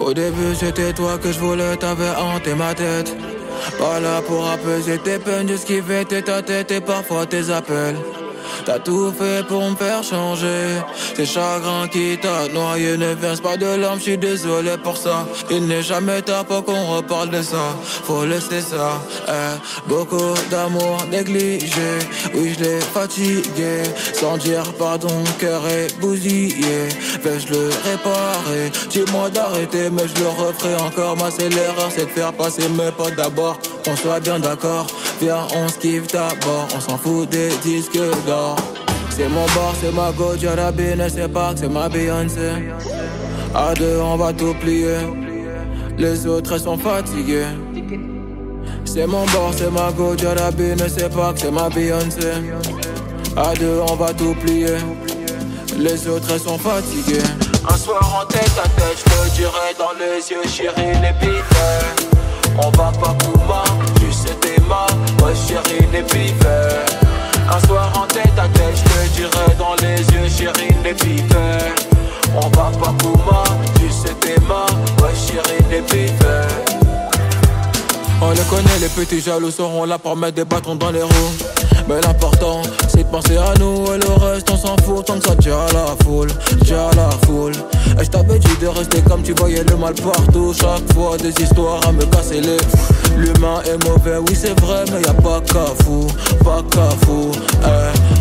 Au début c'était toi que je voulais, t'avais hanté ma tête. Pas là pour apaiser tes peines, juste kiffer ta tête et parfois tes appels. T'as tout fait pour me faire changer. Tes chagrins qui t'a noyé ne versent pas de larmes, j'suis désolé pour ça. Il n'est jamais tard pour qu'on reparle de ça. Faut laisser ça, beaucoup d'amour négligé. Oui, je l'ai fatigué, sans dire pardon, cœur est bousillé. Vais-je le réparer? Dis-moi d'arrêter, mais je le referai encore. Ma seule erreur, c'est de faire passer mes potes d'abord. Qu'on soit bien d'accord, viens on se kiffe d'abord. On s'en fout des disques d'or. C'est mon bar, c'est ma go, Jarabine, c'est pas que c'est ma Beyoncé. À deux on va tout plier, les autres elles sont fatiguées. C'est mon bar, c'est ma go, Jarabine, c'est pas que c'est ma Beyoncé. À deux on va tout plier, les autres elles sont fatiguées. Un soir en tête à tête, je te dirai dans les yeux, chérie, les pifs. On va pas Kouma, tu sais t'es ma, ouais chérie, les pifs. Un soir en tête à tête, je te dirai dans les yeux, chérie, les pifs. On va pas Kouma, tu sais t'es ma, ouais chérie, les pifs. On les connaît, les petits jaloux seront là pour mettre des bâtons dans les roues. Mais l'important, c'est de penser à nous et le reste on s'en fout tant que ça tient à la foule, tient à la foule. Et je t'avais dit de rester comme tu voyais le mal partout. Chaque fois des histoires à me casser les. L'humain est mauvais, oui c'est vrai, mais y'a pas qu'à fou, pas qu'à fou.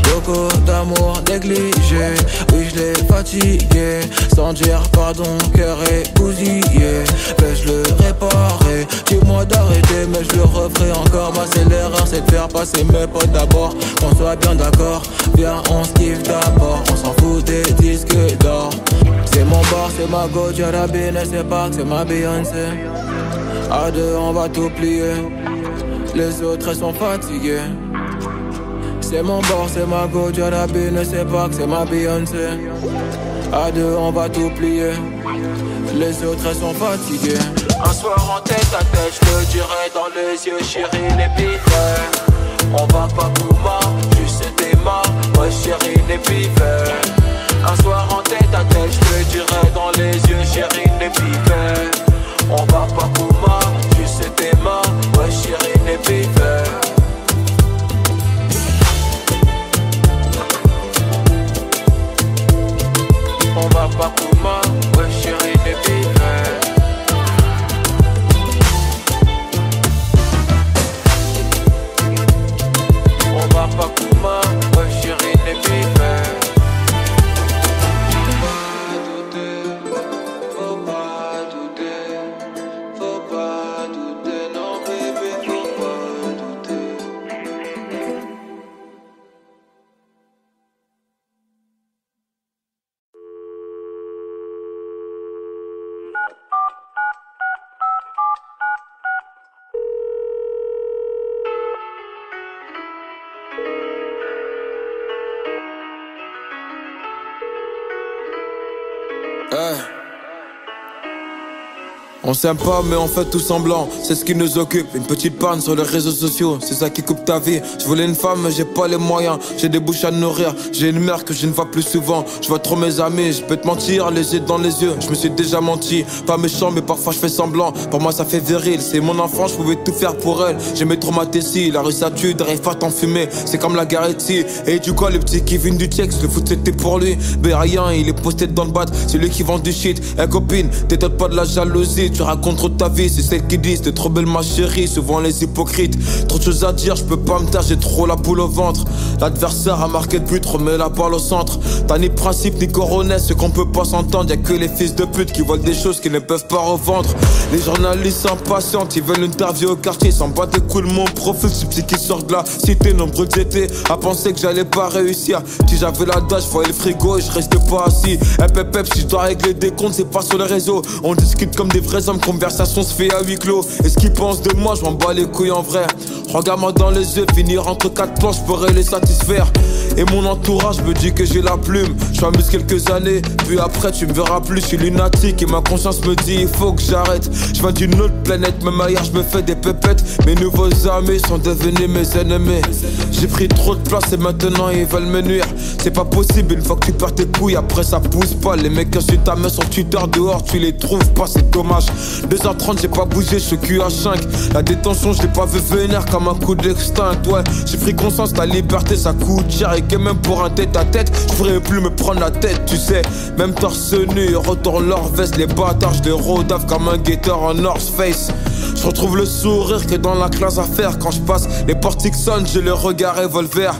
Beaucoup d'amour négligé, oui je l'ai fatigué. Sans dire pardon, cœur est bousillé. Vais-je le réparer? Dis-moi d'arrêter, mais je le referai encore. Ma seule erreur, c'est de faire passer mes potes d'abord. Qu'on soit bien d'accord, viens on se kiffe d'abord. On s'en fout des disques d'or. C'est mon bar, c'est ma go, Jarabine, c'est pas que c'est ma Beyoncé. À deux on va tout plier, les autres elles sont fatiguées. C'est mon bar, c'est ma go, Jarabine, c'est pas que c'est ma Beyoncé. À deux on va tout plier, les autres elles sont fatiguées. Un soir en tête à tête, je te dirai dans les yeux, chérie, les pifs. On va pas Kouma, tu sais t'es ma, ouais chérie, les pifs. Un soir en tête à tête, je te dirai dans les yeux, chérie, les pifs. On va pas Kouma, tu sais t'es ma, ouais chérie, les pifs. On va pas Kouma, ouais chérie, les pifs. On va pas Kouma, ouais chérie, les pifs. On s'aime pas mais on fait tout semblant, c'est ce qui nous occupe. Une petite panne sur les réseaux sociaux, c'est ça qui coupe ta vie. Je voulais une femme mais j'ai pas les moyens. J'ai des bouches à nourrir, j'ai une mère que je ne vois plus souvent. Je vois trop mes amis, je peux te mentir, les yeux dans les yeux. Je me suis déjà menti, pas méchant mais parfois je fais semblant. Pour moi ça fait viril, c'est mon enfant, je pouvais tout faire pour elle. J'ai mes traumatisés, la rue ça tue, d'arrive pas à t'enfumer. C'est comme la guerre ici. Et du coup le petit qui vient du Tchex, le foot c'était pour lui. Mais rien, il est posté dans le bat, c'est lui qui vend du shit. Eh copine, t'étonnes pas de la jalousie. Tu racontes trop ta vie, c'est celle qui disent t'es trop belle ma chérie, souvent les hypocrites. Trop de choses à dire, je peux pas me taire, j'ai trop la boule au ventre. L'adversaire a marqué le but, remets la balle au centre. T'as ni principe ni coronesse, ce qu'on peut pas s'entendre. Y'a que les fils de pute qui volent des choses qu'ils ne peuvent pas revendre. Les journalistes s'impatientent, ils veulent une interview au quartier. S'en bat des couilles mon profil, ce petit qui sort de la cité. Nombreux étaient à penser que j'allais pas réussir. Si j'avais la dash, je voyais le frigo et je restais pas assis. Pep, si je dois régler des comptes, c'est pas sur les réseaux. On discute comme des vrais les hommes, conversation se fait à huis clos. Et ce qu'ils pensent de moi, je m'en bats les couilles en vrai. Regarde-moi dans les yeux, finir entre quatre planches, je pourrais les satisfaire. Et mon entourage me dit que j'ai la plume. Je m'amuse quelques années, puis après tu me verras plus. Je suis lunatique et ma conscience me dit il faut que j'arrête. Je viens d'une autre planète, même ailleurs je me fais des pépettes. Mes nouveaux amis sont devenus mes ennemis. J'ai pris trop de place et maintenant ils veulent me nuire. C'est pas possible, une fois que tu perds tes couilles, après ça pousse pas. Les mecs qui insultent ta main sur Twitter dehors, tu les trouves pas, c'est dommage. 2h30 j'ai pas bougé, je suis cul à 5. La détention je l'ai pas vu venir comme un coup d'extinct. Ouais, j'ai pris conscience, la liberté ça coûte cher. Et que même pour un tête à tête, je pourrais plus me prendre la tête, tu sais. Même torse nu, ils retournent leur veste. Les bâtards, je les rodave comme un guetteur en North Face. Je retrouve le sourire que dans la classe à faire. Quand je passe, les portiques sonnent, j'ai le regard revolver.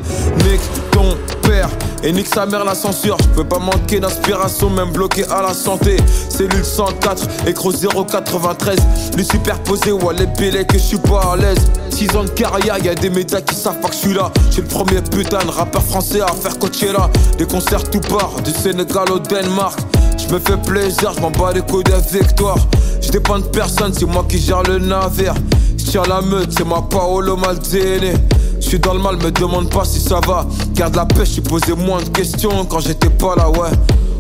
Nique ton père et nique sa mère la censure. Je peux pas manquer d'inspiration, même bloqué à la santé. Cellule 104, écro 093. Lui superposé, ouais les billets que je suis pas à l'aise. 6 ans de carrière, y'a des médias qui savent pas que je suis là. J'ai le premier putain de rappeur français à faire Coachella. Des concerts tout part, du Sénégal au Danemark. Je me fais plaisir, je m'en bats les couilles des victoires. Je dépends de personne, c'est moi qui gère le navire. Je tiens la meute, c'est ma Paolo Maldini. Je suis dans le mal, me demande pas si ça va. Garde la pêche, j'ai posé moins de questions quand j'étais pas là, ouais.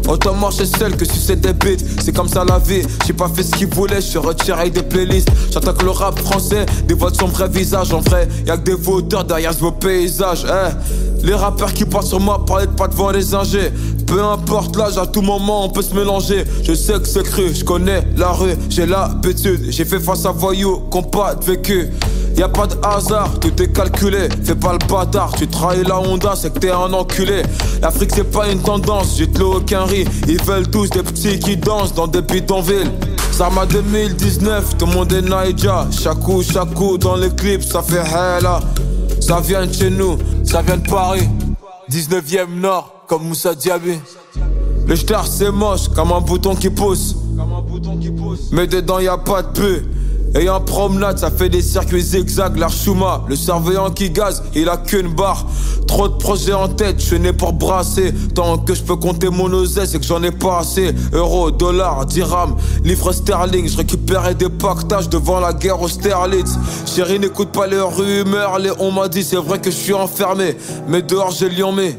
Autant marcher seul que sucer des bites, c'est comme ça la vie. J'ai pas fait ce qu'il voulait, je suis retiré des playlists. J'attaque le rap français, dévoile son vrai visage. En vrai, y'a que des voteurs derrière ce beau paysage, Les rappeurs qui parlent sur moi, parlez pas devant les ingés. Peu importe l'âge, à tout moment on peut se mélanger. Je sais que c'est cru, je connais la rue, j'ai l'habitude. J'ai fait face à voyous, qu'on pas de vécu. Y'a pas de hasard, tout est calculé. Fais pas le bâtard, tu trahis la Honda, c'est que t'es un enculé. L'Afrique c'est pas une tendance, j'ai de l'eau aucun riz. Ils veulent tous des petits qui dansent dans des bidonvilles. Sarma 2019, tout le monde est Naija. Chaque coup dans les clips, ça fait hella. Ça vient de chez nous, ça vient de Paris. 19e Nord, comme Moussa Diaby. Le star c'est moche, comme un bouton qui pousse. Mais dedans y'a pas de pu. Et en promenade, ça fait des circuits zigzags, l'Archuma. Le surveillant qui gaze, il a qu'une barre. Trop de projets en tête, je suis né pour brasser. Tant que je peux compter mon oseille, c'est que j'en ai pas assez. Euros, dollars, dirhams, livres sterling. Je récupérais des pactages devant la guerre aux Sterlitz. Chérie, n'écoute pas les rumeurs, on m'a dit, c'est vrai que je suis enfermé. Mais dehors, j'ai Lyonmé.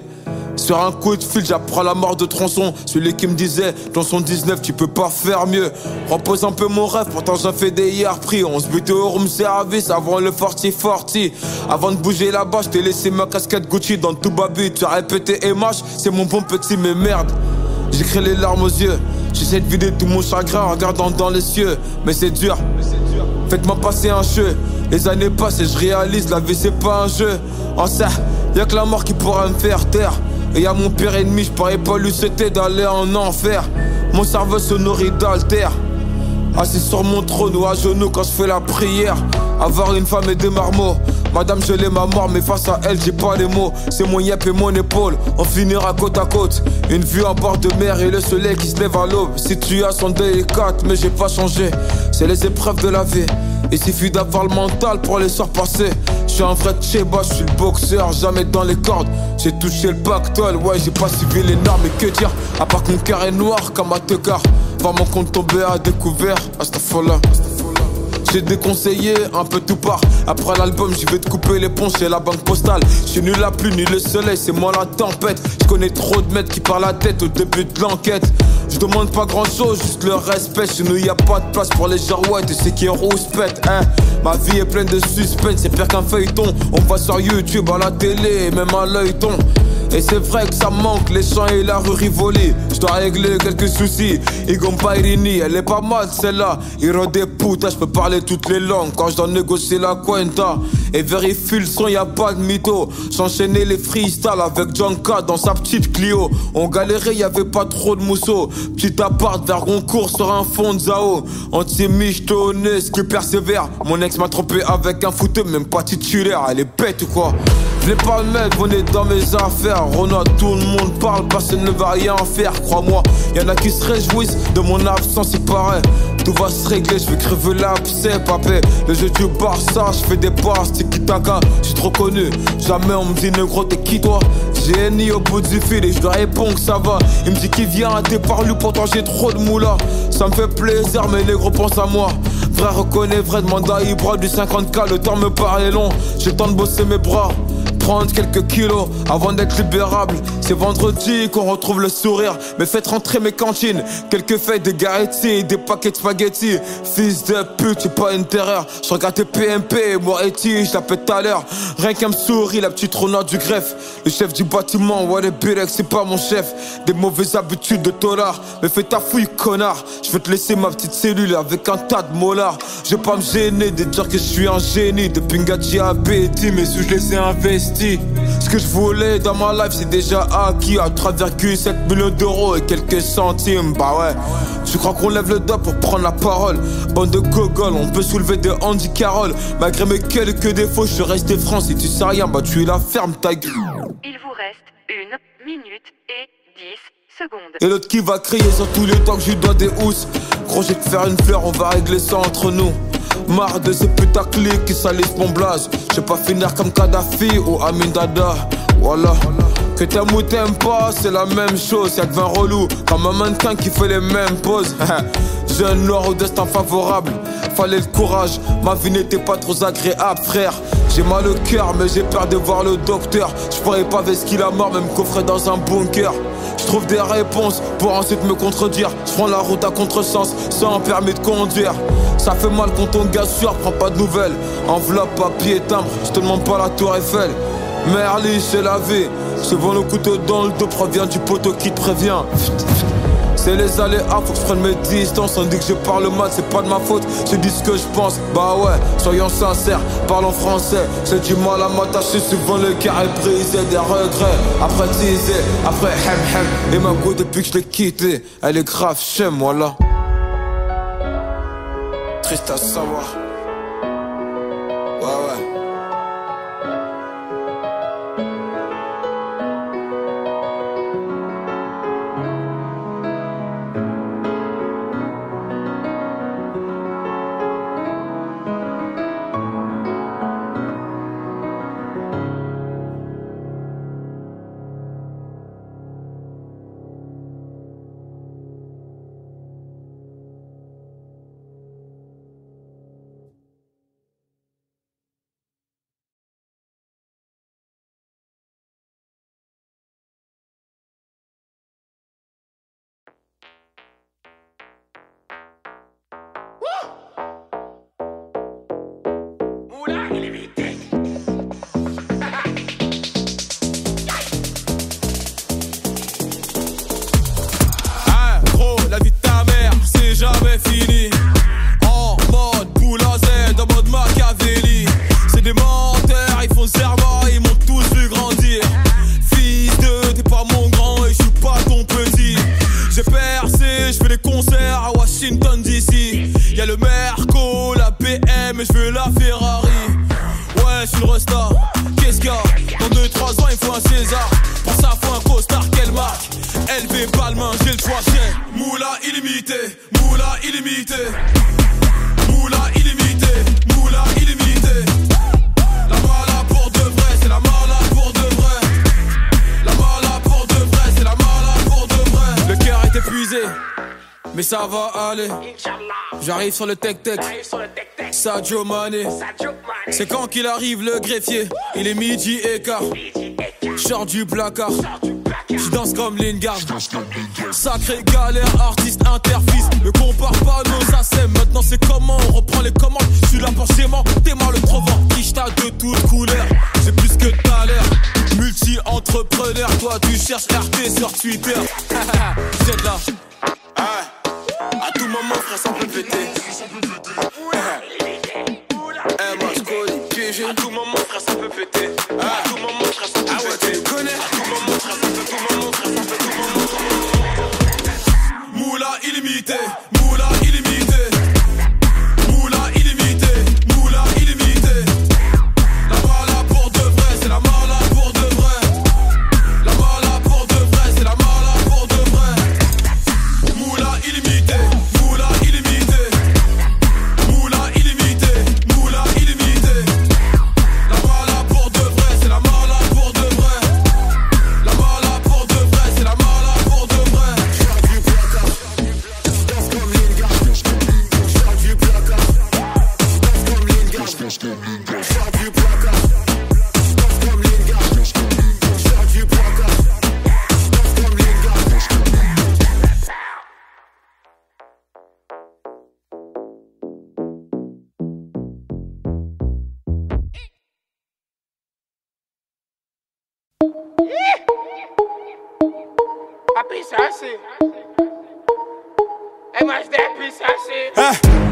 Sur un coup de fil, j'apprends la mort de Tronçon. Celui qui me disait, dans son 19, tu peux pas faire mieux. Repose un peu mon rêve, pourtant j'en fais des hier pris. On se butait au room service avant le 40-40. Avant de bouger là-bas, je t'ai laissé ma casquette Gucci dans tout babu. Tu as répété MH, c'est mon bon petit, mais merde. J'écris les larmes aux yeux. J'essaie de vider tout mon chagrin en regardant dans les cieux. Mais c'est dur, faites-moi passer un jeu. Les années passent et je réalise, la vie c'est pas un jeu. En ça, y'a que la mort qui pourra me faire taire. Et y'a mon pire ennemi, j'parais pas lui souhaiter d'aller en enfer. Mon cerveau se nourrit d'altère. Assis sur mon trône ou à genoux quand je fais la prière. Avoir une femme et des marmots. Madame je l'ai ma mort mais face à elle j'ai pas les mots. C'est mon yep et mon épaule, on finira côte à côte. Une vue en bord de mer et le soleil qui se lève à l'aube. Situation délicate mais j'ai pas changé. C'est les épreuves de la vie. Il suffit d'avoir le mental pour les surpasser. Je suis un vrai tchéba, je suis le boxeur, jamais dans les cordes. J'ai touché le pactole, ouais j'ai pas suivi les normes. Et que dire, à part que mon cœur est noir comme un teucard. Va mon compte tomber à découvert, Astafallah. J'ai déconseillé un peu tout part. Après l'album, j'y vais te couper les ponts chez la banque postale. J'suis nul la pluie, ni le soleil, c'est moi la tempête. J'connais trop de mecs qui parlent la tête au début de l'enquête. J'demande pas grand chose, juste le respect. Chez nous y'a pas de place pour les girouettes et c'est qui rouspètent, hein. Ma vie est pleine de suspense, c'est pire qu'un feuilleton. On va sur YouTube, à la télé, même à l'œilleton. Et c'est vrai que ça manque, les champs et la rue Rivoli. J'dois régler quelques soucis. Igor Pairini, elle est pas mal celle-là. Hiro des putes, j'peux parler toutes les langues quand j'dois négocier la cuenta. Et vérifie le son, y'a pas de mytho. J'enchaînais les freestyles avec Jonka dans sa petite Clio. On galérait, y'avait pas trop de mousseau. Petit appart vers Goncourt sur un fond de Zao. Anti-michetonné, qui persévère. Mon ex m'a trompé avec un footeux, même pas titulaire. Elle est bête ou quoi? Je l'ai pas le mettre, venez dans mes affaires. Renaud, tout le monde parle, personne ne va rien faire. crois-moi. Y'en a qui se réjouissent de mon absence, il paraît. Tout va se régler, je vais crever l'abcès, papé. Le jeu du Barça, je fais des passes, tiki-taka. J'suis trop connu, jamais on me dit négro, t'es qui toi? J'ai ni au bout du fil et je dois répondre que ça va. Il me dit qu'il vient à tes parlus, pourtant j'ai trop de moula. Ça me fait plaisir, mais les gros pensent à moi. Vrai reconnaît, vrai demande à Ibra du 50K, le temps me paraît long. J'ai le temps de bosser mes bras, prendre quelques kilos avant d'être libérable. C'est vendredi qu'on retrouve le sourire. Mais faites rentrer mes cantines, quelques feuilles de Garetti, des paquets de spaghettis. Fils de pute, c'est pas une terreur. Je regarde tes PMP, Moretti, je l'appelle tout à l'heure. Rien qu'elle me sourit, la petite renard du greffe. Le chef du bâtiment, ouais les Birex, c'est pas mon chef. Des mauvaises habitudes de tolard. Mais fais ta fouille, connard. Je vais te laisser ma petite cellule avec un tas de molars. Je vais pas me gêner de dire que je suis un génie. Depuis Ngati à Betty, mes sous je les ai investis. Ce que je voulais dans ma life c'est déjà acquis. À 3,7 millions d'euros et quelques centimes. Bah ouais, tu crois qu'on lève le doigt pour prendre la parole? Bande de gogoles, on peut soulever des Andy Carroll. Malgré mes quelques défauts, je suis resté franc. Si tu sais rien, bah tu es la ferme ta gueule. Il vous reste 1 minute et 10 secondes. Et l'autre qui va crier sur tous les temps que je lui dois des housses. Gros, j'ai te faire une fleur, on va régler ça entre nous. Marre de ces putaclics qui salissent mon blaze. Je vais pas finir comme Kadhafi ou Amin Dada. Voilà. Que t'aimes ou t'aimes pas, c'est la même chose. Y'a que 20 relous, comme un mannequin qui fait les mêmes poses. Jeune noir au destin favorable, fallait le courage. Ma vie n'était pas trop agréable, frère. J'ai mal au cœur, mais j'ai peur de voir le docteur. Je pourrais pas ver ce qu'il a mort, même coffré dans un bunker. Je trouve des réponses pour ensuite me contredire. Je prends la route à contresens, sans permis de conduire. Ça fait mal quand ton gars sûr prend pas de nouvelles. Enveloppe, papier, timbre, je te demande pas la tour Eiffel. Merli, c'est la vie. Souvent le couteau dans le dos provient du poteau qui te prévient. C'est les aléas, faut que je prenne mes distances. On dit que je parle mal, c'est pas de ma faute. Je dis ce que je pense, bah ouais, soyons sincères, parlons français. J'ai du mal à m'attacher, souvent le cœur est brisé. Des regrets, après teaser, après hem. Et ma go depuis que je l'ai quitté, elle est grave chez moi là. Triste à savoir. Ouais. Jamais fini. En mode boule à Z, en mode Machiavelli. C'est des menteurs, ils font serment, ils m'ont tous vu grandir. Fils de, t'es pas mon grand et je suis pas ton petit. J'ai percé, je fais des concerts à Washington DC. Y'a le Merco, la BM et je veux la Ferrari. Ouais, je suis le resta, qu'est-ce qu'il y a? Dans 2-3 ans il faut un César. Pour ça faut un costard, quelle marque? LV Balmain, j'ai le choix, j'ai moula illimité, moula illimité, moula illimité, moula illimité. La mala pour de vrai, c'est la mala pour de vrai. La mala pour de vrai, c'est la mala pour de vrai. Le cœur est épuisé, mais ça va aller. J'arrive sur le tech-tech, Sadio Mané. C'est quand qu'il arrive le greffier, il est midi et quart. J'sors du placard, je danse comme Lingard. Sacré galère, artiste interfils. Ne compare pas nos assets. Maintenant c'est comment on reprend les commandes. Je suis là pour sément, t'es mal le trovant. Kishta de toutes couleurs, j'ai plus que t'as l'air. Multi-entrepreneur, toi tu cherches RT sur Twitter. C'est là. À tout moment frère ça peut péter. Moi je connais piégé. À tout moment frère ça peut péter. À tout moment frère ça peut péter. Tu connais. À tout moment frère ça peut, tout moment frère ça peut, tout moment. Moula illimité, moula illimité, moula illimité, moula illimité. La mala pour de vrai, c'est la mala pour de vrai. La mala pour de vrai, c'est la mala pour de vrai.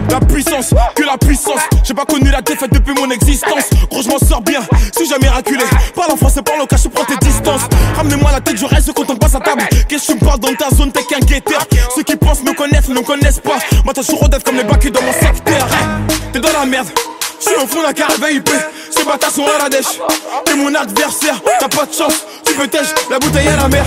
La puissance, que la puissance. J'ai pas connu la défaite depuis mon existence. Gros je m'en sors bien, suis jamais miraculé. Parle en français, parle au cas, je prends tes distances. Ramenez-moi la tête, je reste quand on passe à table. Qu'est-ce que tu me parles dans ta zone, t'es qu'un guetteur. Ceux qui pensent me connaissent, ne me connaissent pas. Moi t'as toujours rodef comme les bacs dans mon secteur. T'es dans la merde, je suis au fond d'un caravane IP. Ces bâtards sont à la dèche. T'es mon adversaire, t'as pas de chance. Tu peux tèche, la bouteille à la mer.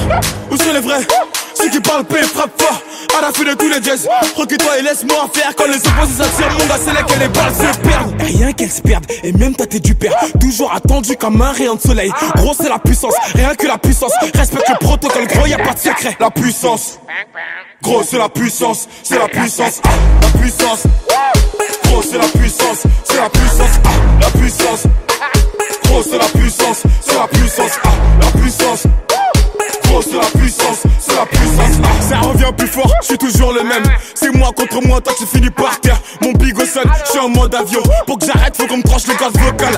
Où sont les vrais? Ceux qui parlent paix, frappe fort. À la fin de tous les jazz, recule-toi et laisse-moi faire. Quand les opposés s'attirent, mon gars, c'est là que les balles se perdent. Rien qu'elles se perdent, et même ta tête du père. Toujours attendu comme un rayon de soleil. Gros, c'est la puissance, rien que la puissance. Respecte le protocole, gros, y'a pas de secret. La puissance, gros, c'est la puissance, c'est la puissance. La puissance, gros, c'est la puissance, c'est la puissance. La puissance, gros, c'est la puissance, c'est la puissance. La puissance. C'est la puissance, c'est la puissance. Ça revient plus fort, je suis toujours le même. C'est moi contre moi, toi tu finis par terre. Mon bigot sonne, je suis en mode avion. Pour que j'arrête, faut qu'on me tranche le gaz vocal.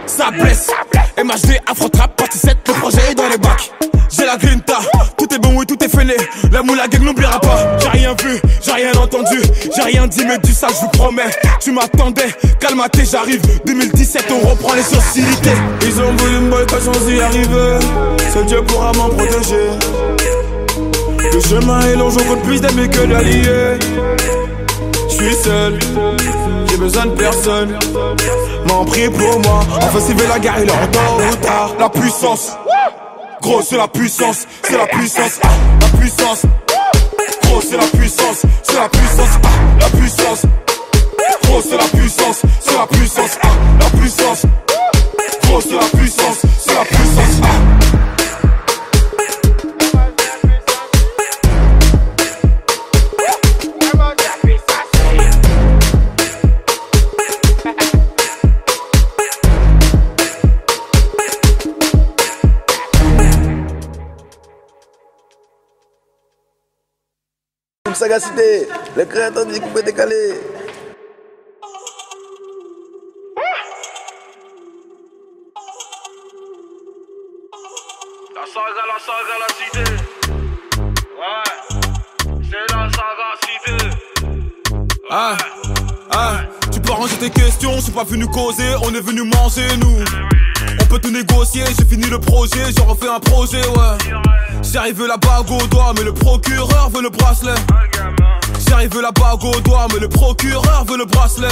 Ça blesse, MHD, Afro-Trap, partie 7, le projet est dans les bacs. J'ai la grinta, tout est bon, oui, tout est fainé. La moula gang n'oubliera pas. J'ai rien vu, j'ai rien entendu, j'ai rien dit, mais du ça, je vous promets. Tu m'attendais, calme-toi, j'arrive. 2017, on reprend les hostilités. Ils ont voulu me boycotter sans y arriver. Seul Dieu pourra m'en protéger. Le chemin est long, j'en compte plus d'amis que d'alliés. J'suis seul, j'ai besoin de personne. M'en prie pour moi, offensive la guerre, il est en tôt ou tard. La puissance, gros c'est la puissance, c'est la puissance. La puissance, gros c'est la puissance, c'est la puissance. La puissance, gros c'est la puissance, c'est la puissance. La puissance, gros c'est la puissance, c'est la puissance. Sagacité, le créateur dit qu'il peut décaler. La cité. Ouais, c'est la saga cité. Tu peux arranger tes questions, je suis pas venu causer, on est venu manger nous. On peut tout négocier, j'ai fini le projet, j'ai refait un projet, ouais. J'arrive la bague au doigt, mais le procureur veut le bracelet. J'arrive la bague au doigt, mais le procureur veut le bracelet.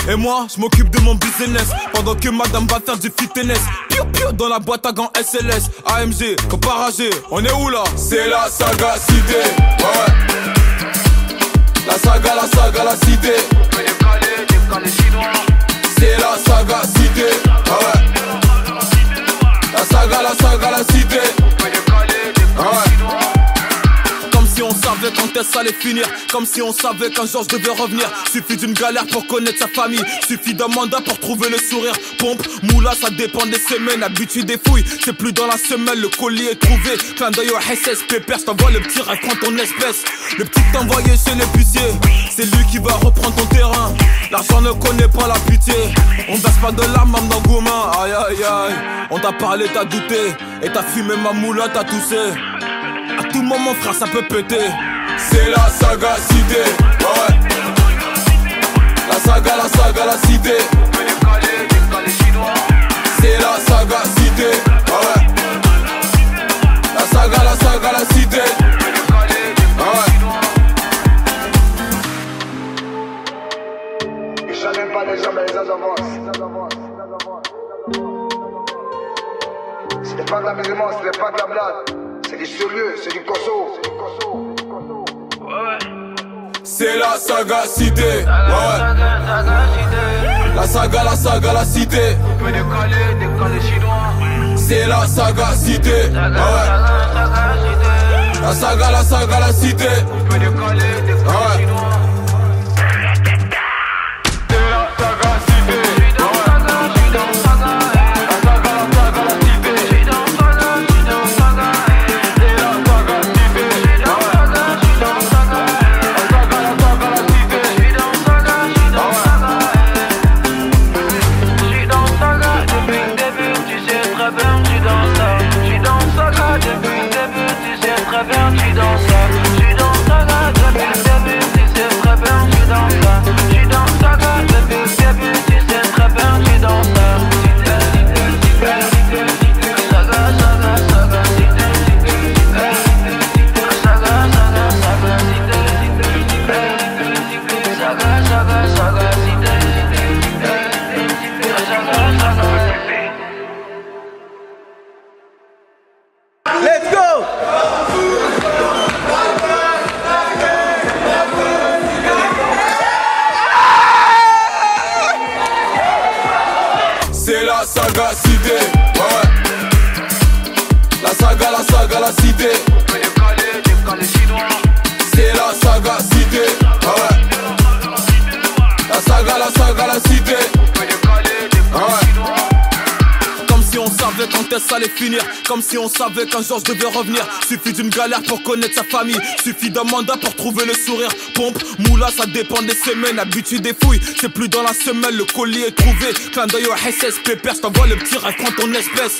Et moi, je m'occupe de mon business, pendant que madame va faire du fitness. Piu piu dans la boîte à gants SLS. AMG, comparagé, on est où là? C'est la saga cité, ouais. La saga, la cité. On peut décaler chinois. C'est la saga cité, ouais. La saga, la cité. Comme si on savait quand est-ce allait finir. Comme si on savait qu'un jour je devais revenir. Suffit d'une galère pour connaître sa famille. Suffit d'un mandat pour trouver le sourire. Pompe, moula, ça dépend des semaines. Habitude des fouilles, c'est plus dans la semaine. Le colis est trouvé, clin d'œil au SS. Pépère, t'envoie le petit rêve, prends ton espèce. Le petit envoyé chez l'épicier, c'est lui qui va reprendre ton terrain. L'argent ne connaît pas la pitié. On verse pas de larmes dans Goumin. Aïe aïe aïe, on t'a parlé, t'as douté. Et t'as fumé ma moula, t'as toussé. À tout moment frère ça peut péter. C'est la saga cité, ouais. La saga, la cité. On peut décaler chinois. C'est la saga cité, ouais. La saga, la cité. On peut décaler chinois. Ils challengent pas les gens mais les avancent. C'est pas de la musulman, c'est pas de la blague. C'est du sérieux, c'est du cosso. C'est la saga cité, ouais. La saga, la cité. On peut décaler chinois. C'est la saga cité, ouais. La saga, la cité. On peut décaler chinois. J'suis dans la cité. Comme si on savait quand est-ce allait finir. Comme si on savait qu'un jour je devais revenir. Suffit d'une galère pour connaître sa famille. Suffit d'un mandat pour trouver le sourire. Pompe, moula, ça dépend des semaines. Habitude des fouilles, c'est plus dans la semaine. Le colis est trouvé. Clin d'œil au SS, pépère, je t'envoie le petit rêve, prends ton espèce.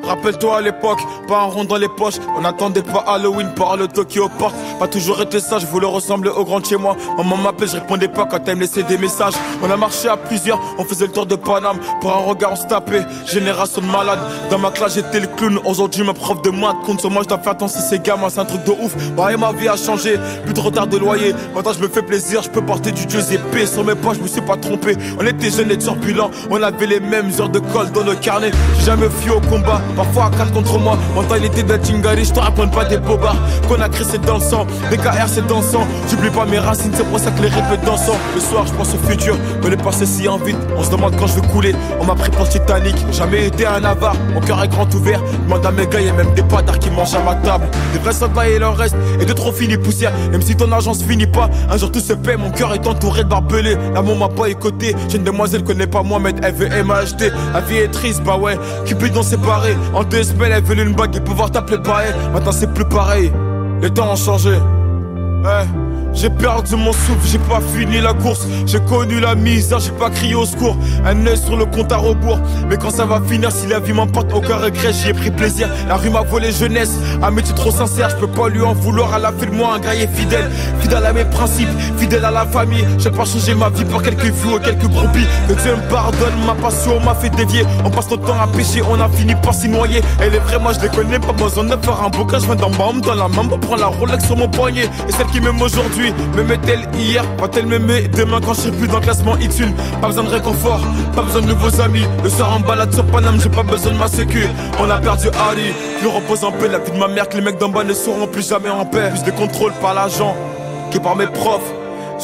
Rappelle-toi à l'époque, pas un rond dans les poches. On n'attendait pas Halloween par le Tokyo Park. Pas toujours été sage, je voulais ressembler au grand de chez moi. Maman m'appelait, je répondais pas quand elle me laissait des messages. On a marché à plusieurs, on faisait le tour de Paname. Pour un regard on se tapait, génération de malade. Dans ma classe j'étais le clown, aujourd'hui ma prof de maths compte sur moi, je dois faire attention ces gamins, c'est un truc de ouf. Ouais, ma vie a changé, plus de retard de loyer. Maintenant je me fais plaisir, je peux porter du Dieu épée. Sur mes poches, je me suis pas trompé. On était jeunes et turbulents, on avait les mêmes heures de colle dans le carnet. J'ai jamais fui au combat, parfois à 4 contre moi. Mentalité de Tingari, je te raconte pas des bobards. Qu'on a créé c'est dans le sang, BKR c'est dans le sang. J'oublie pas mes racines, c'est pour ça que les répètes dansant. Le soir je pense au futur, mais le passé si en vite. On se demande quand je veux couler, on m'a pris pour le Titanic. Jamais été un avare, mon cœur est grand ouvert. Demande à mes gars, y'a même des patards qui mangent à ma table. Des vrais soldats et leur reste, et de trop finis poussière. Même si ton argent se finit pas, un jour tout se paie. Mon cœur est entouré de barbelés, l'amour m'a pas écouté. J'ai une demoiselle connaît pas Mohamed, elle veut MHD. La vie est triste, bah ouais, Cupidon séparé. En 2 semaines elle veut une bague et pouvoir t'appeler pareil. Maintenant c'est plus pareil, les temps ont changé. Ouais. J'ai perdu mon souffle, j'ai pas fini la course. J'ai connu la misère, j'ai pas crié au secours. Un œil sur le compte à rebours. Mais quand ça va finir, si la vie m'emporte, aucun regret, j'y ai pris plaisir. La rue m'a volé jeunesse, un métier trop sincère. Je peux pas lui en vouloir, elle a fait de moi un guerrier fidèle. Fidèle à mes principes, fidèle à la famille. J'ai pas changé ma vie pour quelques vues ou quelques brebis. Que Dieu me pardonne, ma passion m'a fait dévier. On passe notre temps à pêcher, on a fini par s'y noyer. Elle est vraie, moi je les connais, pas besoin de faire un bouquin. Je viens d'en bas, dans la main, pour prendre la Rolex sur mon poignet. Et celle qui m'aime aujourd'hui me met-elle hier, va-t-elle m'aimer demain quand je serai plus dans le classement X1? Pas besoin de réconfort, pas besoin de nouveaux amis. Le soir en balade sur Paname, j'ai pas besoin de ma sécu. On a perdu Ali, plus repose en paix. La vie de ma mère que les mecs d'en bas ne seront plus jamais en paix. Plus de contrôle par l'agent que par mes profs.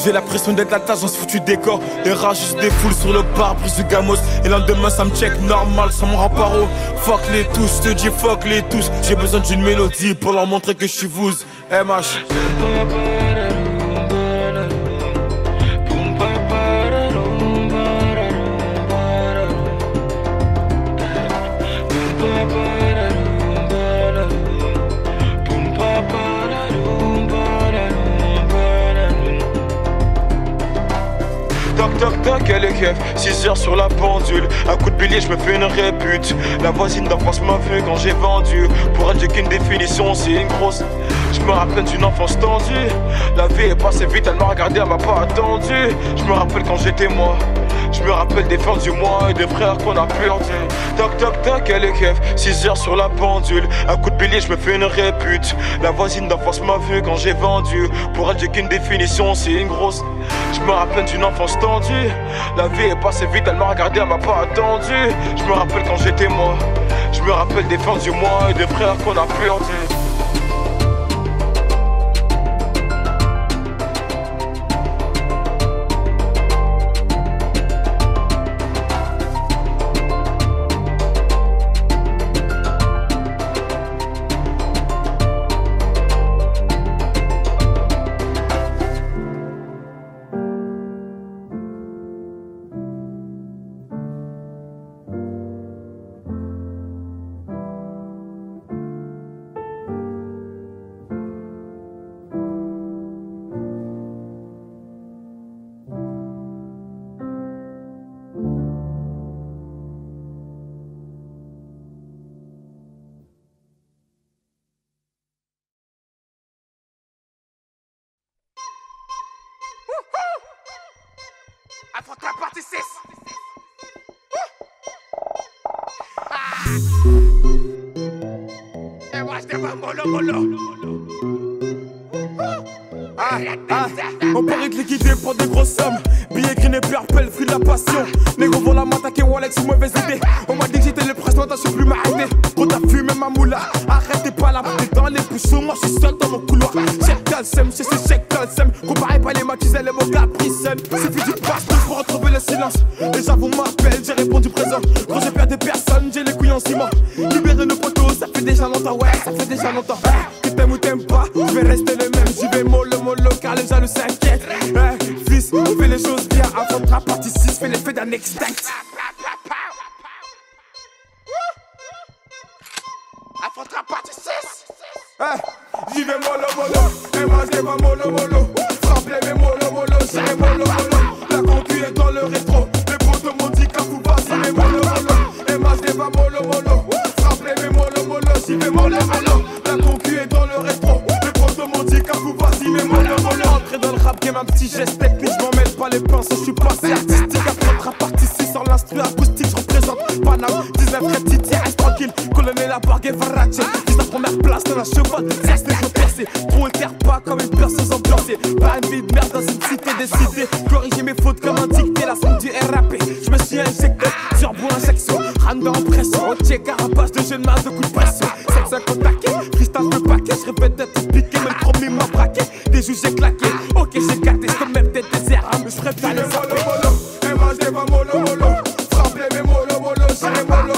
J'ai l'impression d'être la tâche dans ce foutu décor. Les rages se défoulent sur le pare-brise du gamos. Et lendemain ça me check normal, ça me rend paro. Fuck les tous, je te dis fuck les tous. J'ai besoin d'une mélodie pour leur montrer que je suis vous. MH. Toc toc, elle est keuf, 6 heures sur la pendule. Un coup de bélier, je me fais une répute. La voisine d'enfance m'a vu quand j'ai vendu. Pour elle, j'ai qu'une définition, c'est une grosse. Je me rappelle d'une enfance tendue. La vie est passée vite, elle m'a regardé, elle m'a pas attendu. Je me rappelle quand j'étais moi. Je me rappelle des fins du mois et des frères qu'on a perdu. Toc toc toc, elle est keuf, 6 heures sur la pendule. Un coup de bélier, je me fais une répute. La voisine d'enfance m'a vu quand j'ai vendu. Pour elle, j'ai qu'une définition, c'est une grosse. Je me rappelle d'une enfance tendue. La vie est passée vite, elle m'a regardé, elle m'a pas attendu. Je me rappelle quand j'étais moi. Je me rappelle des fins du mois et des frères qu'on a perdu. Affronte la partie 6. Et moi je démarre mollo mollo. On paraît de liquider pour des grosses sommes. Billets green et purple, fruit de la passion. Négro vont la m'attaquer, Walex, c'est mauvaise idée. On m'a dit que j'étais le prince, toi je suis plus m'arrêter. Quand t'as fumé ma moula, arrête, t'es pas là, t'es dans les bouchons. Moi je suis seul dans mon couloir. Check Calcem, c'est check Calcem. Comparez pas les maquiselles, les mots capricènes. Suffit du passe-tout pour retrouver le silence. Les gens vous m'appellent, j'ai répondu présent. Quand j'ai perdu personne, j'ai les couilles en ciment. Libérer le poteau, ça fait déjà longtemps, ouais, ça fait déjà longtemps. Que t'aimes ou t'aimes pas, je vais rester le même. J'y vais mollo, car les jaloux s'inquiètent. Fils, on fait les choses bien. Avant de la partie 6, fais l'effet d'un extinct. Avant de la partie 6. J'y vais mollo, et moi je vais mollo. Frappe les mollo, j'ai mollo. La concu est dans le rétro. Les potos m'ont dit qu'à vous vas-y, mais mollo. Et moi je vais mollo. Frappe les mollo, j'y vais mollo. La concu est dans le rétro. Les potos m'ont dit qu'à vous vas-y, mais mollo. Entrer dans le rap game, un petit geste technique. Je m'en mêle pas les pinceaux, je suis passé artistique. Après la partie 6 sur l'instru acoustique, je représente Paname. 19 Titi, reste tranquille. Colonel la bargue et Varache. 10 la première place dans la cheval. Ça c'est trop percé. Trop éclair pas comme une perceuse ambiancée. Pas une vie de merde dans une cité des cités. Corriger mes fautes comme un dicté. La sonde du RAP. Je me suis injecté sur bout injection. Random en pression. Rotier carapace de jeune masse de coups de pression. 7-5 au taquet. Freestyle de paquet. Je répète d'être piqué. Mais le premier m'a braqué. Des joues j'ai claqué. Ok j'ai gâté. C'est même tête des airs. Mais je préfère les zapper. Et moi je vais mollo. Frappe les mollo. J'ai mollo.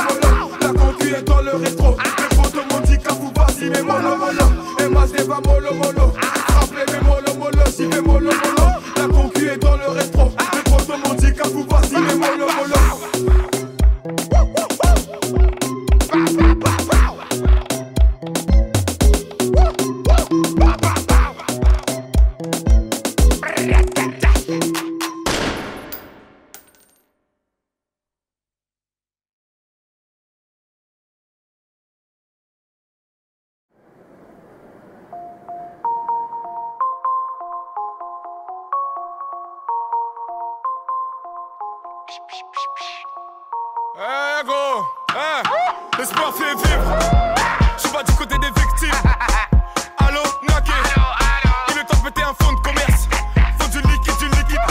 La concu est dans le rétro. Les photos m'ont dit qu'à vous vas-y, mais mollo. Et moi je vais mollo. Frappe les mollo. J'y vais mollo. La concu est dans le rétro. Les photos m'ont dit qu'à vous vas-y, mais mollo. Gros, l'espoir fait vivre. Je suis pas du côté des victimes. Allo, Naké. Il est temps de péter un fonds de commerce. Faut du liquide,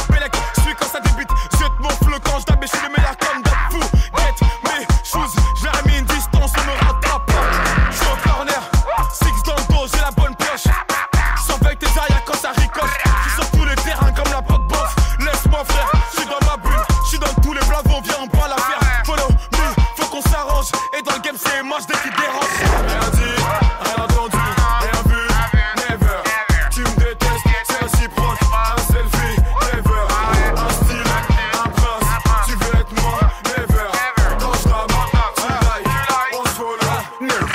Bélec. Je suis quand ça débite. Jette mon flow quand je tape. Je suis le meilleur comme d'hab. Fou, get mes choses. Je leur ai mis une distance, on me rattrape pas. Je suis au corner, 6 dans le dos, j'ai la bonne pioche. Je sens avec tes arrières quand ça ricoche. Je suis sur tous les terrains comme la pote boss. Laisse-moi frère, je suis dans ma bulle. Je suis dans tous les blavons, viens on parle à faire. Follow me, faut qu'on s'arrange. Et dans le game c'est moche dès qu'il dérange. Rien dit, rien entendu, rien vu, never. Tu me détestes, c'est réciproque. Un selfie, never. Un style, un prince. Tu veux être moi, never. Quand je t'abats, tu like, on se follow, never.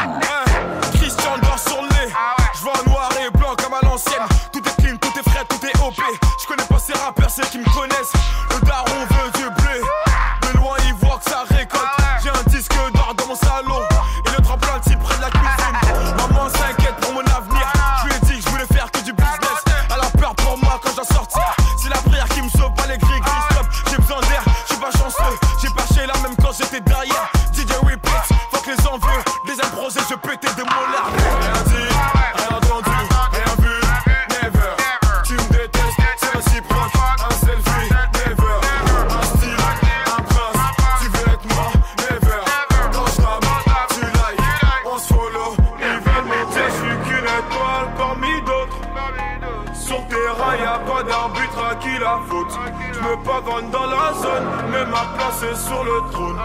Christian dort sur le nez. Je vois noir et blanc comme à l'ancienne. Tout est clean, tout est frais, tout est OP. Je connais pas ces rappeurs, ceux qui me connaissent. Le daron veut du blé. De loin il voit que ça récolte. J'ai un disque d'or dans mon salon. Et le tremplin le près de la cuisine. Maman s'inquiète pour mon avenir. Je lui ai dit que je voulais faire que du business. Elle a peur pour moi quand j'en sortir. C'est la prière qui me sauve, pas les gris stop. J'ai besoin d'air, je suis pas chanceux. J'ai pas chez là même quand j'étais derrière. DJ repeat, fuck les envieux. Deuxième projet, je pétais des molaires. Rien dit, rien entendu, rien vu, never. Tu me détestes, c'est réciproque. Un selfie, never. Un style, un prince. Tu veux être moi, never. Quand je t'abats, tu like, on se follow. Ils veulent monter, je suis qu'une étoile parmi d'autres. Sur terrain, y'a pas d'arbitre à qui la faute. Je me pavane dans la zone, mais ma place est sur le trône.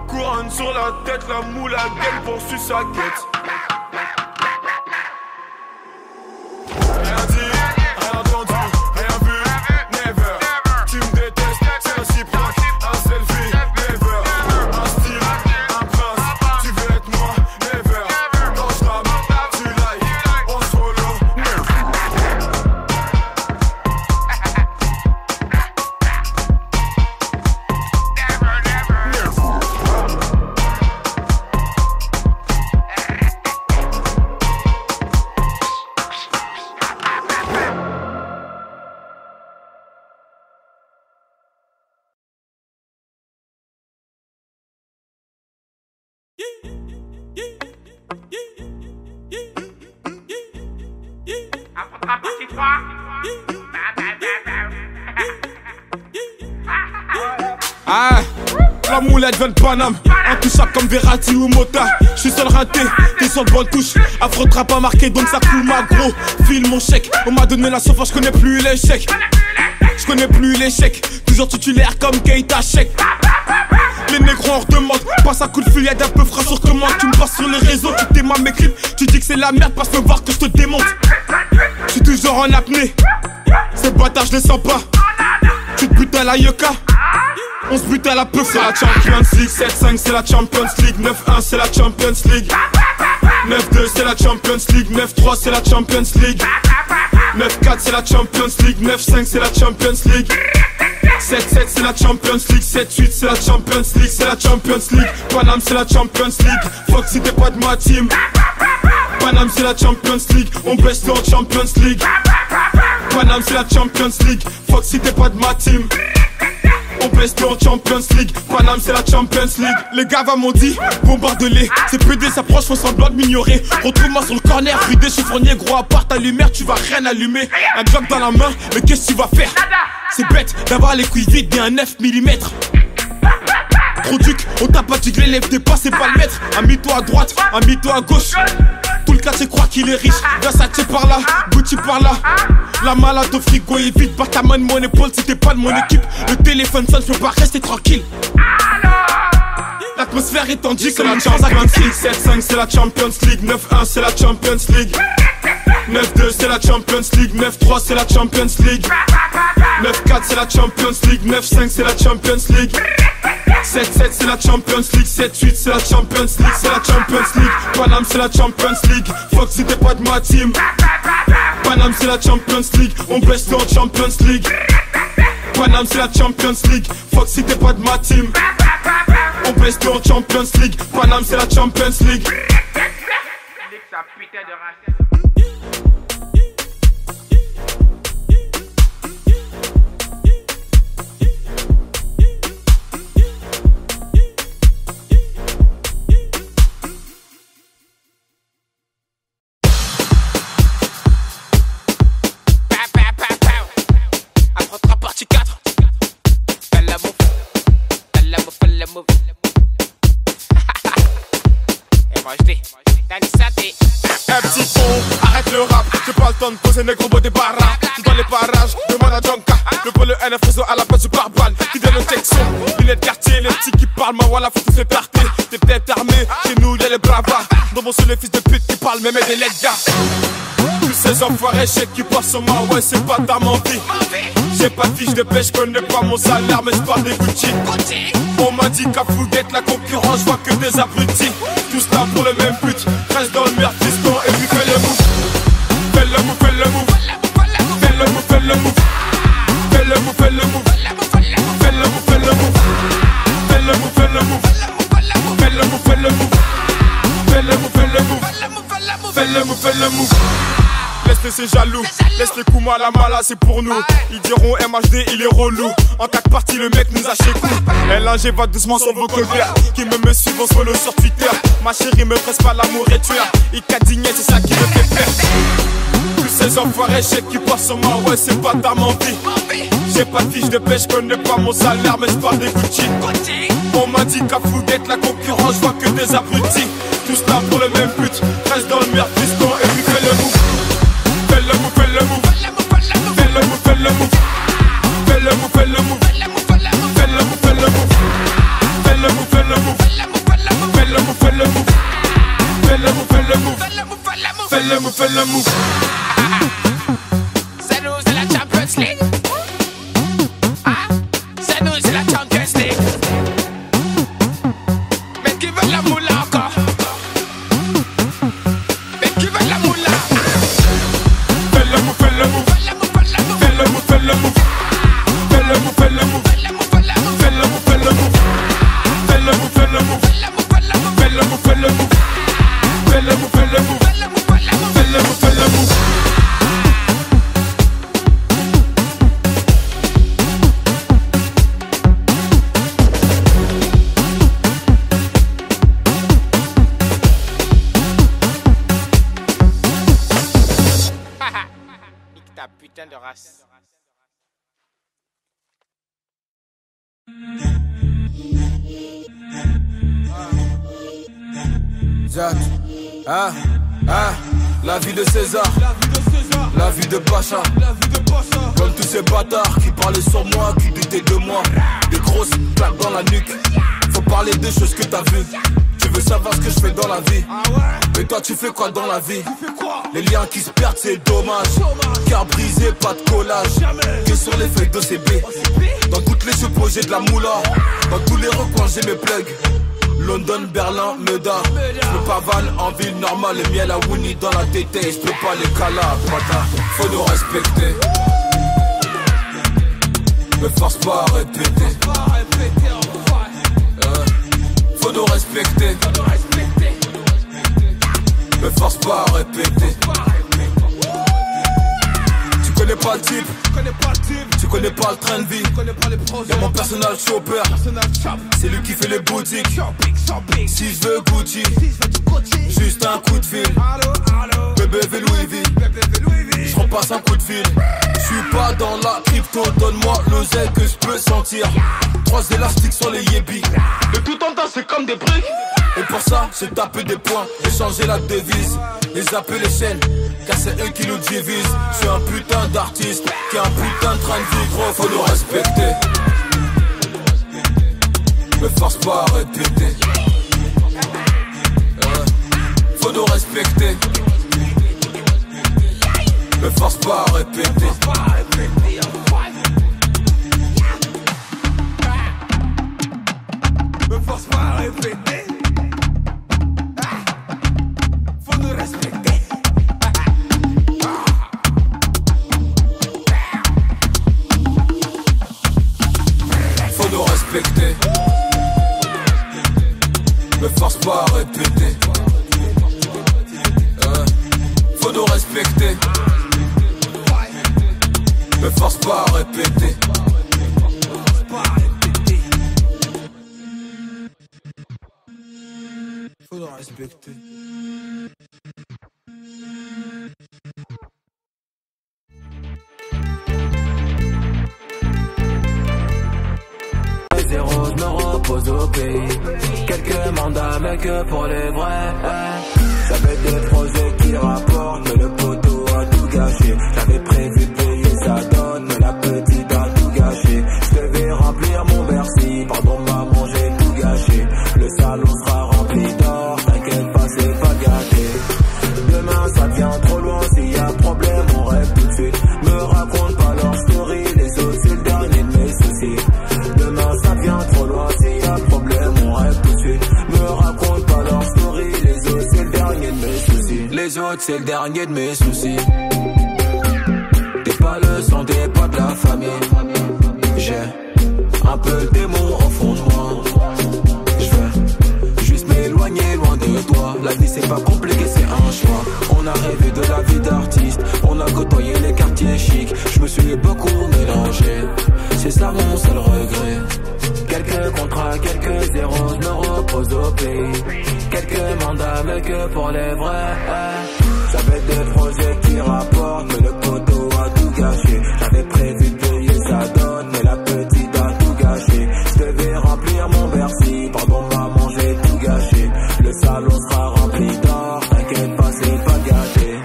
Couronne sur la tête, la moule à gueule poursuit sa quête. Rien dit, rien entendu, rien vu, never. Tu me détestes, c'est réciproque. Un selfie, never. Un style, un prince. Tu veux être moi, never. Quand je t'abats, tu like, on se follow, never. Après partie 3. Ah, la moulette vient de Paname, intouchable comme Verratti ou Mota. J'suis seul raté, t'es sur le bon touche. Afro trap pas marqué donc ça coule ma gros. File mon chèque, on m'a donné la sauce, j'connais plus l'échec. J'connais plus l'échec, toujours titulaire comme Keita Sheik. Les négros en redemande, passe un coup de fil, y'a d'un peu frais sur commande. Tu me passes sur les réseaux, tu t'aimes mes clips. Tu dis que c'est la merde, passe me voir que je te démonte. J'suis toujours en apnée, ces bâtards je les sens pas. Tu te butes à la Yoka, on se bute à la peu. C'est la Champions League, 7-5 c'est la Champions League, 9-1 c'est la Champions League, 9-2 c'est la Champions League, 9-3 c'est la Champions League, 9-4 c'est la Champions League, 9-5 c'est la Champions League, 7-7 c'est la Champions League, 7-8 c'est la Champions League, c'est la Champions League. Paname c'est la Champions League, fuck si t'es pas de ma team. Paname c'est la Champions League, on baisse en Champions League. Paname c'est la Champions League, fuck si t'es pas de ma team. On baisse en Champions League, Paname c'est la Champions League. Les gars m'ont dit, bombarde-les. Ces PD s'approchent, font semblant de m'ignorer. Retrouve-moi sur le corner, rue chiffonnier, gros à part ta lumière, tu vas rien allumer. Un glock dans la main, mais qu'est-ce que tu vas faire? C'est bête d'avoir les couilles vides et un 9 mm. Trop duc, on t'a pas dit que l'élève t'es pas, c'est pas le maître. Amie-toi à droite, amie-toi à gauche. Tout le quartier croit qu'il est riche. Versace par là, Gucci par là. La malade au frigo est vide, par ta main de mon épaule si t'es pas de mon équipe. Le téléphone sonne, je peux pas rester tranquille. L'atmosphère est tendue comme la Champions League. 7-5 c'est la Champions League, 9-1 c'est la Champions League, 9-2 c'est la Champions League, 9-3 c'est la Champions League, 9-4 c'est la Champions League, 9-5 c'est la Champions League, 7-7 c'est la Champions League, 7-8 c'est la Champions League, c'est la Champions League. Paname c'est la Champions League, fuck si t'es pas de ma team. Paname c'est la Champions League, on baisse en Champions League. Paname c'est la Champions League, fuck si t'es pas de ma team. On baisse en Champions League, Paname c'est la Champions League. Petit con, arrête le rap, j'ai pas le temps de poser négro beau des barras. Tu dans les parages, demande à Jonka. Le pôle NF réseau à la place du barbal. Qui donne une section, lunettes de quartier. Les petits qui parlent, ma voilà, faut tout faire tarter. T'es peut-être armé, chez nous y'a les bravas. Dans mon seul les fils de pute qui parlent, même des lettres gars. Tous ces enfoirés chèques qui passent sur moi, ouais c'est pas ta mentie. J'ai pas de fiche de pêche, connais pas mon salaire, mais j'parle des Gucci. On m'a dit qu'à Fouguette, la concurrence, j'vois que des abrutis. Tous là pour le même but, reste dans le merde, fiston, et puis fais le move. Fais le move, fais le move. Fais le move, fais le move. Fais le move, fais le move. Fais le move, fais le move. Fais le move, fais le move. Fais le move, fais le move. Fais le move, fais le move. Fais le move, fais le move. Laisse-les c'est jaloux, laisse les coups mal à mala c'est pour nous. Ils diront MHD il est relou. En 4 parties le mec nous a chez coup. LNG va doucement sur vos colères. Qui me suivent on se follow sur Twitter. Ma chérie me presse pas l'amour et tueur. Il cadigné c'est ça qui me fait peur. Tous ces enfoirés chèques qui passent sur moi, ouais c'est pas ta mentie. J'ai pas de fiche de pêche, connais pas mon salaire mais j'parle des Gucci. On m'a dit qu'à Fouguette la concurrence, j'vois que des abrutis. Tous là pour le même but, reste dans le merde fiston et puis fais le move. Fais le move, fais le move. Fais le move, fais le move. Fais le move, fais le move. Fais le move, fais le move. Fais le move, fais le move. Fais le move, fais le move. Fais le move, fais le move. Fais le move, fais le move. C'est nous, c'est la Champions League. C'est nous, c'est la Champions League. Mais qui veut la moula encore? Mais qui veut la moula? Fais le move, fais le move. Fais le move, fais le move. Fais le move, fais le move. Fais le move, fais le move. Fais le move, fais le move. Fais le move, fais le move. Fais le move, fais le move. Fais le move, fais le move. putain de race. Zach, la vie de César, la vie de Pacha, comme tous ces bâtards qui parlaient sur moi, qui doutaient de moi. Des grosses claques dans la nuque, faut parler des choses que t'as vues. Tu veux savoir ce que je fais dans la vie, mais toi tu fais quoi dans la vie? Les liens qui se perdent c'est dommage, car brisé pas de collage, que sur les feuilles d'OCB. Dans toutes les chevaux j'ai de la moula, dans tous les recoins j'ai mes plugs. London, Berlin, Meda. Je pavane en ville normale, le miel à Winnie dans la tétée. Je peux pas les calas, pata. Faut nous respecter. Me force pas à répéter. Faut nous respecter. Me force pas à répéter. Tu connais pas le type, tu connais pas le train de vie. Y'a mon personal shopper, c'est lui qui fait les boutiques. Si je veux Gucci, juste un coup de fil. Bébé Louis V, je repasse un coup de fil. Je suis pas dans la crypto, donne-moi l'oseille que je peux sentir. 3 élastiques sur les yébis, de tout en temps c'est comme des briques. Et pour ça, j'ai tapé des points, j'ai changé la devise. Les zapper les chaînes, car c'est eux qui nous divisent. Je suis un putain d'artiste, qui a un putain de train de vie, gros, faut nous respecter. Me force pas à répéter. Faut nous respecter. Me force pas à répéter. Me force pas à répéter. Faut nous respecter. Faut nous respecter. Me force pas à répéter. Faut nous respecter. Me force pas à répéter. Faut nous respecter. Zéro, je me repose au pays. Quelques mandats, mais que pour les vrais. J'avais des projets qui rapportent, mais le poteau a tout gâché. J'avais prévu de payer sa donne, mais la petite a tout gâché. Je devais remplir mon Bercy, pardon maman j'ai tout gâché. Le salon sera rempli d'or, t'inquiète pas c'est pas gâté. Demain ça devient trop loin, s'il y a problème on rêve tout de suite. Me raconte pas leur story, les autres c'est le dernier de mes soucis. Demain ça devient trop loin, s'il y a problème on rêve tout de suite. Me raconte pas leur story, les autres c'est le dernier de mes soucis. Les autres c'est le dernier de mes soucis. T'es pas le sang, t'es pas de la famille. J'ai un peu le démon au fond de moi. Je veux juste m'éloigner loin de toi. La vie c'est pas compliqué, c'est un choix. On a rêvé de la vie d'artiste, on a côtoyé les quartiers chics. Je me suis beaucoup mélangé, c'est ça mon seul regret. Quelques contrats, quelques zéros, je me repose au pays. Quelques mandats, mais que pour les vrais. J'avais des projets qui rapportent, mais le poteau a tout gâché. J'avais prévu de payer sa donne, mais la petite a tout gâché. Je devais remplir mon Bercy, pardon maman j'ai tout gâché. Le salon sera rempli d'or, t'inquiète pas c'est pas gâté.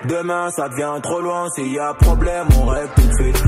Demain ça devient trop loin, s'il y a problème on rêve tout de suite.